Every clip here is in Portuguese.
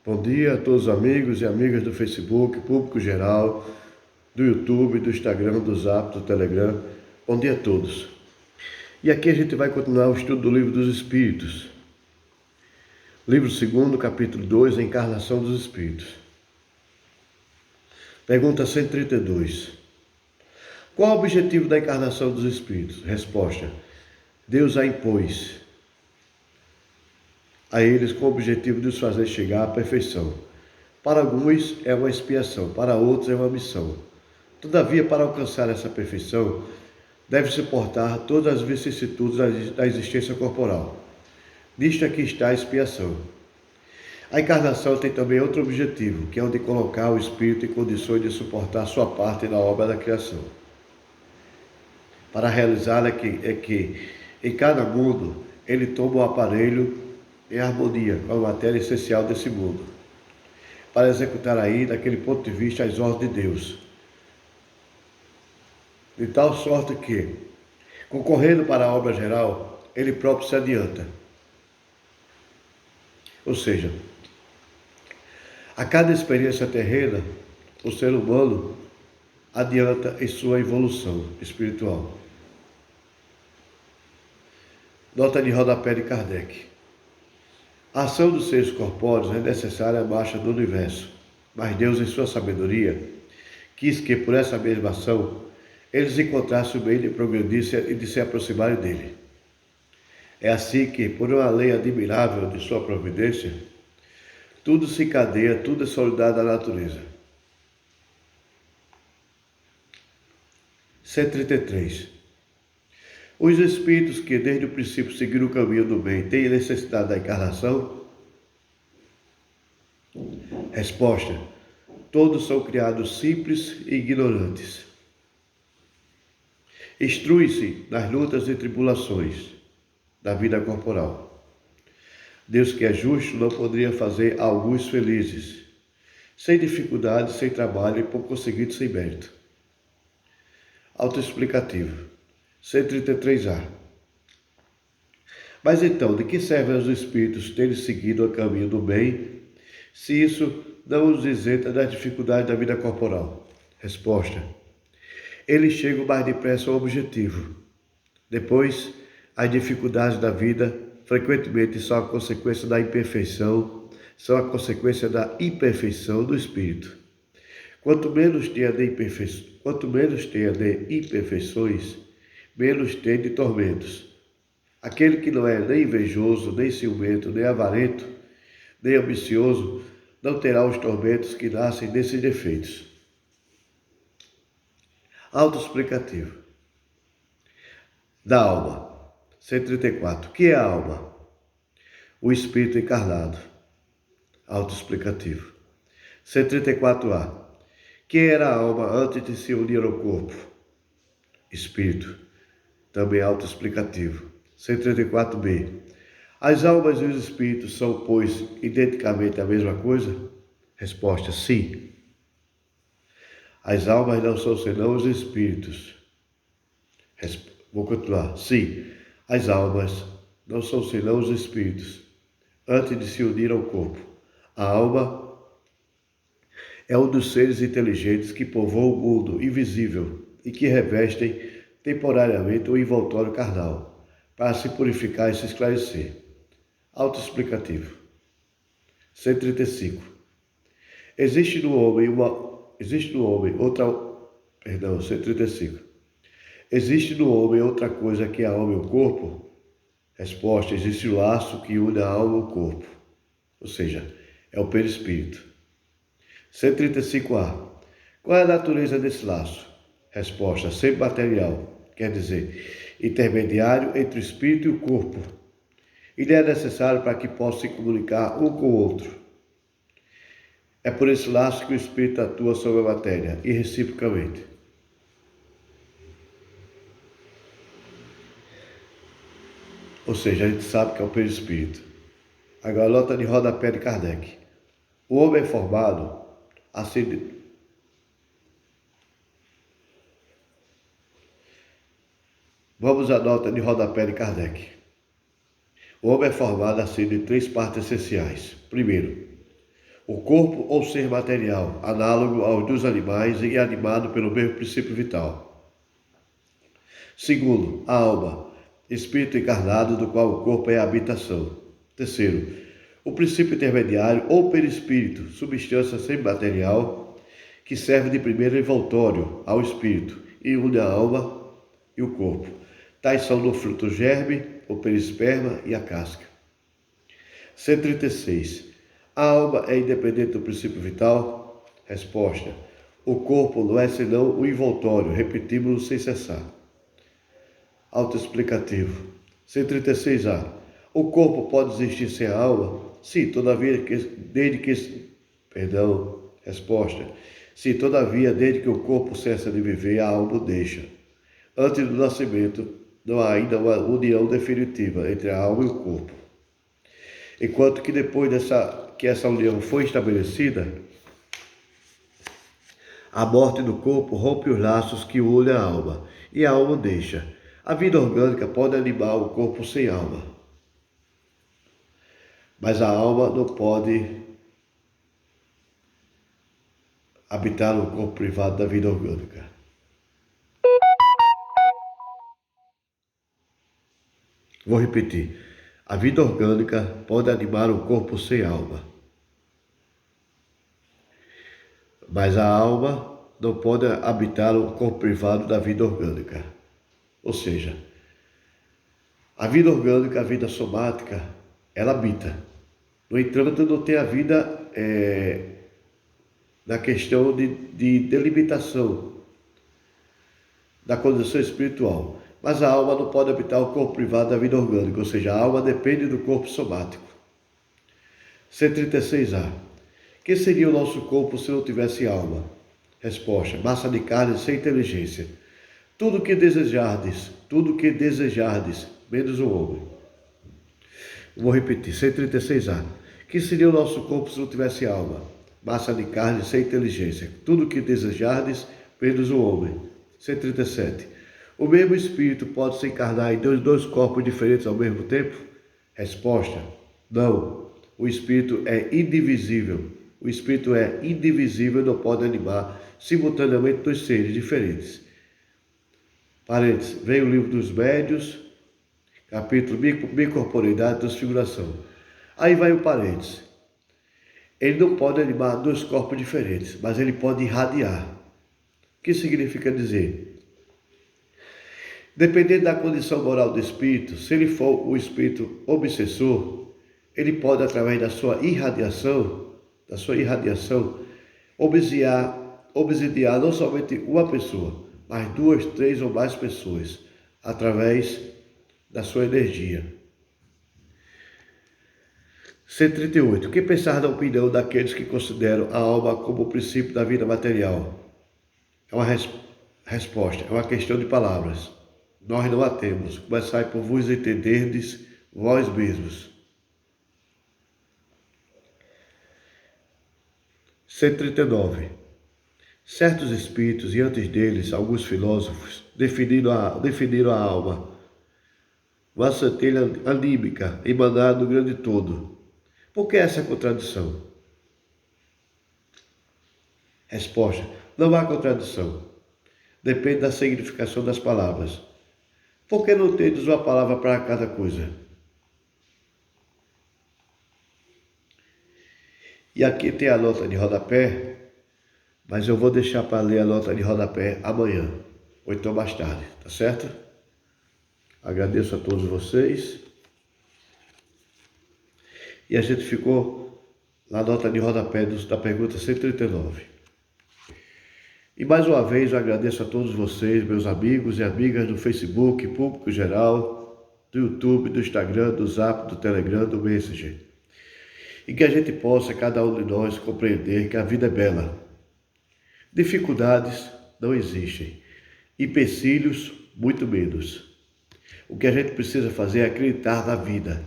Bom dia a todos os amigos e amigas do Facebook, público geral, do YouTube, do Instagram, do Zap, do Telegram. Bom dia a todos. E aqui a gente vai continuar o estudo do Livro dos Espíritos. Livro 2, capítulo 2, a Encarnação dos Espíritos. Pergunta 132. Qual o objetivo da encarnação dos Espíritos? Resposta. Deus a impôs a eles com o objetivo de os fazer chegar à perfeição. Para alguns é uma expiação, para outros é uma missão. Todavia, para alcançar essa perfeição, deve suportar todas as vicissitudes da existência corporal. Nisto aqui está a expiação. A encarnação tem também outro objetivo, que é o de colocar o espírito em condições de suportar sua parte na obra da criação. Para realizá-la é que, em cada mundo, ele toma o aparelho em harmonia com a matéria essencial desse mundo, para executar aí, daquele ponto de vista, as ordens de Deus. De tal sorte que, concorrendo para a obra geral, ele próprio se adianta. Ou seja, a cada experiência terrena, o ser humano adianta em sua evolução espiritual. Nota de rodapé de Kardec. A ação dos seres corpóreos é necessária à marcha do universo, mas Deus, em sua sabedoria, quis que, por essa mesma ação, eles encontrassem o meio de progredir e de se aproximarem dele. É assim que, por uma lei admirável de sua providência, tudo se encadeia, tudo é solidário à natureza. 133. Os espíritos que desde o princípio seguiram o caminho do bem têm necessidade da encarnação? Resposta. Todos são criados simples e ignorantes. Instrui-se nas lutas e tribulações da vida corporal. Deus, que é justo, não poderia fazer alguns felizes, sem dificuldade, sem trabalho e, por conseguinte, sem mérito. Autoexplicativo. 133A. Mas então, de que servem os espíritos terem seguido o caminho do bem, se isso não os isenta das dificuldades da vida corporal? Resposta. Eles chegam mais depressa ao objetivo. Depois, as dificuldades da vida frequentemente são a consequência da imperfeição, são a consequência da imperfeição do espírito. Quanto menos tenha de imperfeições, menos tem de tormentos. Aquele que não é nem invejoso, nem ciumento, nem avarento, nem ambicioso, não terá os tormentos que nascem desses defeitos. Autoexplicativo. Da alma. 134. O que é a alma? O espírito encarnado. Autoexplicativo. 134A. Quem era a alma antes de se unir ao corpo? Espírito. Também autoexplicativo. 134B. As almas e os espíritos são, pois, identicamente a mesma coisa? Resposta: sim. As almas não são senão os espíritos. Vou continuar. Sim, as almas não são senão os espíritos, antes de se unir ao corpo. A alma é um dos seres inteligentes que povoam o mundo invisível e que revestem temporariamente o envoltório carnal, para se purificar e se esclarecer. Autoexplicativo. 135. Existe no homem outra coisa que a alma e o corpo? Resposta. Existe o laço que une a alma ao corpo, ou seja, é o perispírito. 135A. Qual é a natureza desse laço? Resposta. Sempre material. Quer dizer, intermediário entre o espírito e o corpo. Ele é necessário para que possam se comunicar um com o outro. É por esse laço que o espírito atua sobre a matéria, e reciprocamente. Ou seja, a gente sabe que é o perispírito. Agora, nota de rodapé de Kardec. O homem é formado assim. Vamos à nota de rodapé de Kardec. O homem é formado assim de três partes essenciais. Primeiro, O corpo ou ser material, análogo aos dos animais e animado pelo mesmo princípio vital. Segundo, a alma, espírito encarnado do qual o corpo é a habitação. Terceiro, o princípio intermediário ou perispírito, substância semimaterial, que serve de primeiro envoltório ao espírito e une a alma e o corpo. Tais são no fruto germe, o perisperma e a casca. 136. A alma é independente do princípio vital? Resposta. O corpo não é senão o envoltório, repetimos-lo sem cessar. Autoexplicativo. 136A. O corpo pode existir sem a alma? Sim, todavia, Resposta. Sim, todavia, desde que o corpo cessa de viver, a alma o deixa. Antes do nascimento, não há ainda uma união definitiva entre a alma e o corpo. Enquanto que depois que essa união foi estabelecida, a morte do corpo rompe os laços que unem a alma, e a alma o deixa. A vida orgânica pode animar o corpo sem alma, mas a alma não pode habitar no corpo privado da vida orgânica. Vou repetir. A vida orgânica pode animar o corpo sem alma, mas a alma não pode habitar o corpo privado da vida orgânica. Ou seja, a vida orgânica, a vida somática, ela habita. No entanto, não tem a vida na questão de delimitação da condição espiritual. Mas a alma não pode habitar o corpo privado da vida orgânica, ou seja, a alma depende do corpo somático. 136A. Que seria o nosso corpo se não tivesse alma? Resposta. Massa de carne sem inteligência. Tudo que desejardes, menos o homem. Vou repetir. 136A. Que seria o nosso corpo se não tivesse alma? Massa de carne sem inteligência. Tudo que desejardes, menos o homem. 137. O mesmo espírito pode se encarnar em dois corpos diferentes ao mesmo tempo? Resposta. Não. O espírito é indivisível. O espírito é indivisível e não pode animar simultaneamente dois seres diferentes. Parênteses. Vem o livro dos médiuns, capítulo Bicorporeidade e Transfiguração. Aí vai o parênteses. Ele não pode animar dois corpos diferentes, mas ele pode irradiar. O que significa dizer? Dependendo da condição moral do espírito, se ele for o espírito obsessor, ele pode, através da sua irradiação, obsidiar não somente uma pessoa, mas 2, 3 ou mais pessoas, através da sua energia. 138. O que pensar da opinião daqueles que consideram a alma como o princípio da vida material? É uma resposta, é uma questão de palavras. Nós não a temos. Começai por vos entenderdes vós mesmos. 139. Certos espíritos, e antes deles, alguns filósofos, definiram a alma, uma centelha anímica emanada do grande todo. Por que essa contradição? Resposta. Não há contradição. Depende da significação das palavras. Por que não tendes uma palavra para cada coisa? E aqui tem a nota de rodapé, mas eu vou deixar para ler a nota de rodapé amanhã, ou então mais tarde, tá certo? Agradeço a todos vocês. E a gente ficou na nota de rodapé da pergunta 139. E mais uma vez eu agradeço a todos vocês, meus amigos e amigas do Facebook, público geral, do YouTube, do Instagram, do Zap, do Telegram, do Messenger. E que a gente possa, cada um de nós, compreender que a vida é bela. Dificuldades não existem. Empecilhos, muito menos. O que a gente precisa fazer é acreditar na vida.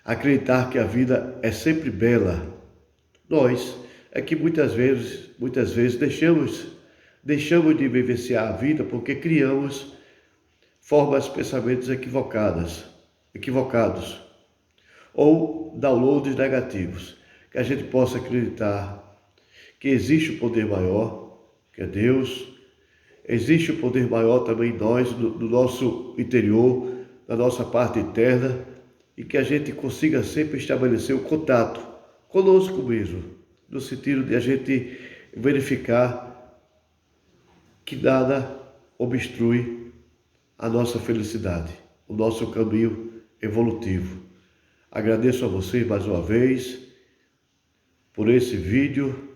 Acreditar que a vida é sempre bela. Nós é que muitas vezes deixamos de vivenciar a vida porque criamos formas, pensamentos equivocados, ou downloads negativos, que a gente possa acreditar que existe o poder maior, que é Deus. Existe o poder maior também em nós, no nosso interior, na nossa parte interna, e que a gente consiga sempre estabelecer o contato conosco mesmo, no sentido de a gente verificar que nada obstrui a nossa felicidade, o nosso caminho evolutivo. Agradeço a vocês mais uma vez por esse vídeo.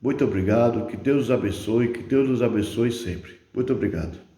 Muito obrigado, que Deus os abençoe, que Deus nos abençoe sempre. Muito obrigado.